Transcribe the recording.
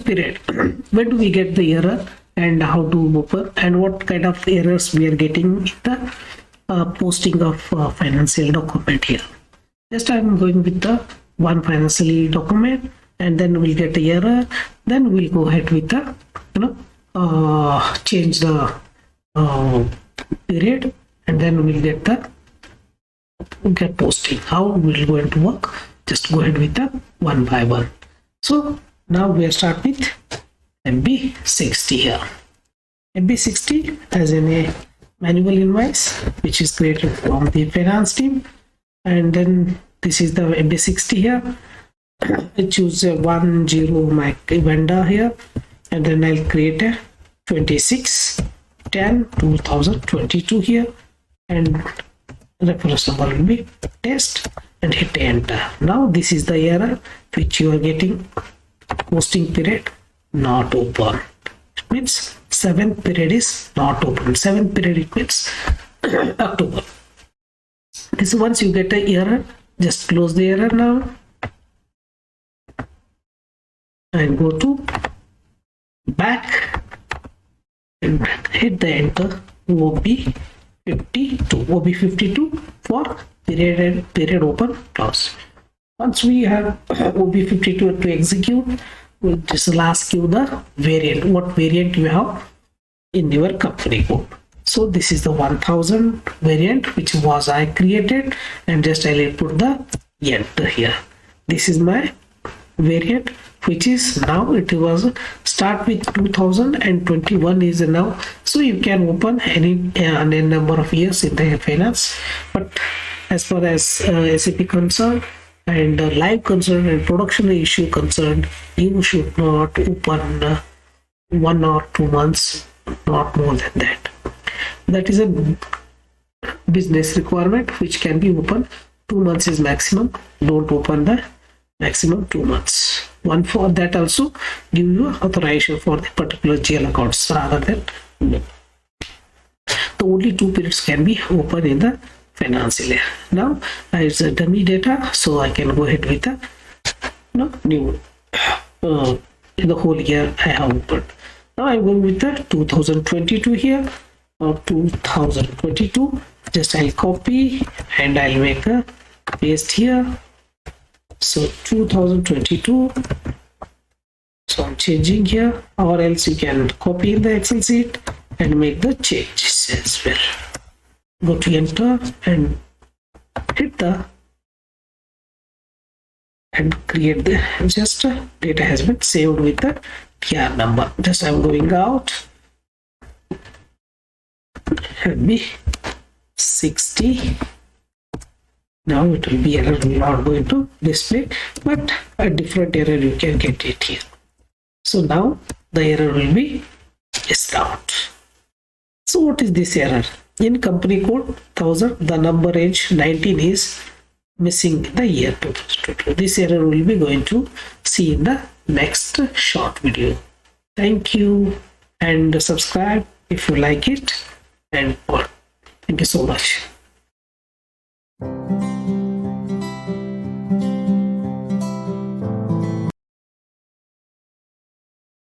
period. When do we get the error and how to open, and what kind of errors we are getting in the posting of financial document here. Just I'm going with the one financial document, and then we'll get the error. Then we'll go ahead with the change the period, and then we'll get posting. How we're going to work? Just go ahead with the one by one. So now we'll start with FB60 here. FB60 as a manual invoice which is created from the finance team, and then this is the FB60 here. I choose a 10 Mac vendor here, and then I'll create a 26/10/2022 here, and reference number will be test, and hit enter. Now this is the error which you are getting. Posting period not open. It means 7th period is not open. 7th period, it means October. This once you get an error, just close the error now and go to back and hit the enter. OB52 for period and period open close. Once we have OB52 to execute, we'll just ask you the variant, what variant you have in your company code. So this is the 1000 variant which was I created, and just I'll put the enter here. This is my variant, which is now it was start with 2021 is now, so you can open any number of years in the finance. But as far as SAP concerned and live concerned and production issue concerned, you should not open 1 or 2 months, not more than that. That is a business requirement which can be open. 2 months is maximum. Don't open the maximum 2 months. One for that also give you authorization for the particular GL accounts rather than no. The only 2 periods can be open in the financial year. Now it's a dummy data, so I can go ahead with the new in the whole year I have opened. Now I'm going with the 2022 here, or 2022. Just I'll copy and I'll make a paste here. So 2022. So I'm changing here, or else you can copy in the Excel sheet and make the changes as well. Go to enter and hit the and create the just data has been saved with the TR number. Just I'm going out. FB60. Now it will be error not going to display, but a different error you can get it here. So now the error will be stopped. So what is this error? In company code 1000, the number range 19 is missing the year 2022. This error will be going to see in the next short video. Thank you, and subscribe if you like it, and thank you so much.